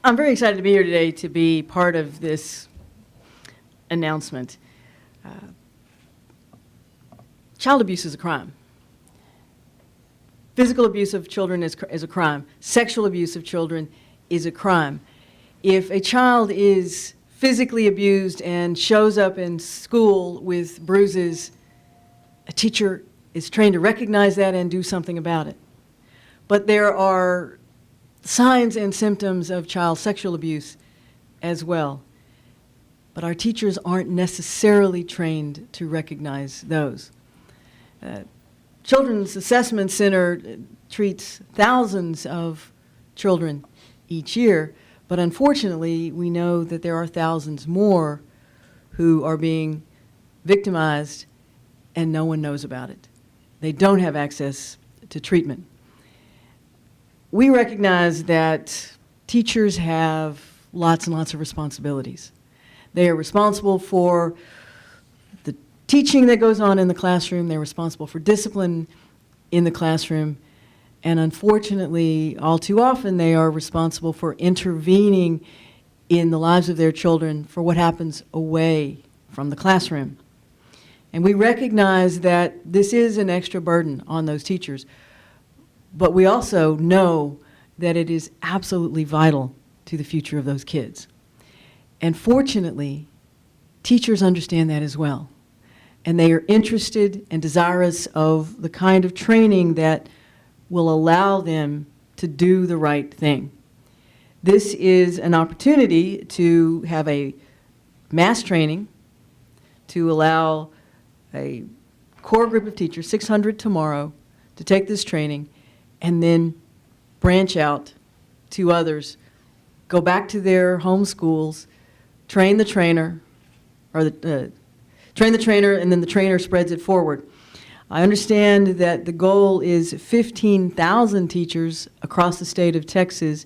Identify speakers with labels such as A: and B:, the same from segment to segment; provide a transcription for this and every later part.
A: I'm very excited to be here today to be part of this announcement. Child abuse is a crime. Physical abuse of children is a crime. Sexual abuse of children is a crime. If a child is physically abused and shows up in school with bruises, a teacher is trained to recognize that and do something about it. But there are signs and symptoms of child sexual abuse as well. But our teachers aren't necessarily trained to recognize those. Children's Assessment Center treats thousands of children each year, but unfortunately we know that there are thousands more who are being victimized and no one knows about it. They don't have access to treatment. We recognize that teachers have lots and lots of responsibilities. They are responsible for the teaching that goes on in the classroom. They're responsible for discipline in the classroom. And unfortunately, all too often, they are responsible for intervening in the lives of their children for what happens away from the classroom. And we recognize that this is an extra burden on those teachers. But we also know that it is absolutely vital to the future of those kids. And fortunately, teachers understand that as well. And they are interested and desirous of the kind of training that will allow them to do the right thing. This is an opportunity to have a mass training to allow a core group of teachers, 600 tomorrow, to take this training and then branch out to others, go back to their home schools, train the trainer, or train the trainer, and then the trainer spreads it forward. I understand that the goal is 15,000 teachers across the state of Texas,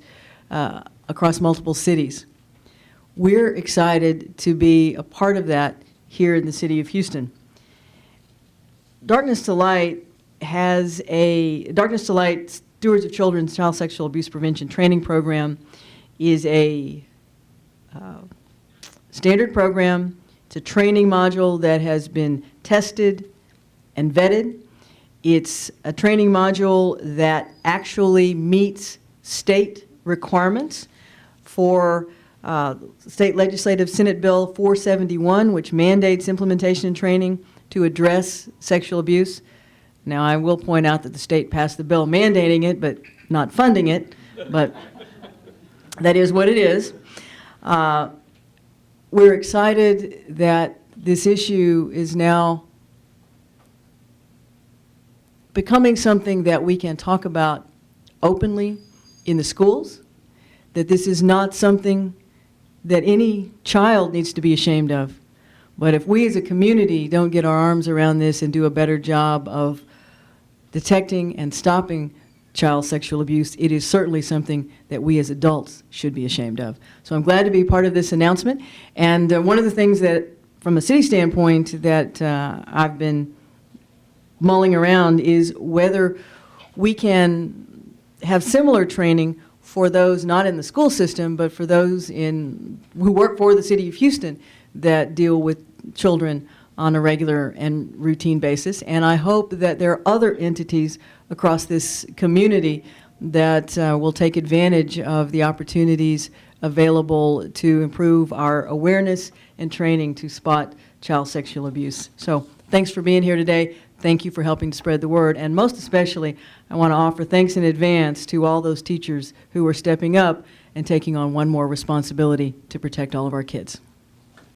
A: across multiple cities. We're excited to be a part of that here in the city of Houston. Darkness to Light has a Darkness to Light Stewards of Children's Child Sexual Abuse Prevention Training Program is a standard program. It's a training module that has been tested and vetted. It's a training module that actually meets state requirements for State Legislative Senate Bill 471, which mandates implementation and training to address sexual abuse. Now, I will point out that the state passed the bill mandating it, but not funding it, but that is what it is. We're excited that this issue is now becoming something that we can talk about openly in the schools, that this is not something that any child needs to be ashamed of. But if we as a community don't get our arms around this and do a better job of detecting and stopping child sexual abuse, it is certainly something that we as adults should be ashamed of. So I'm glad to be part of this announcement. And one of the things that, from a city standpoint, that I've been mulling around is whether we can have similar training for those not in the school system, but for those who work for the city of Houston that deal with children on a regular and routine basis. And I hope that there are other entities across this community that will take advantage of the opportunities available to improve our awareness and training to spot child sexual abuse. So thanks for being here today. Thank you for helping to spread the word. And most especially, I want to offer thanks in advance to all those teachers who are stepping up and taking on one more responsibility to protect all of our kids.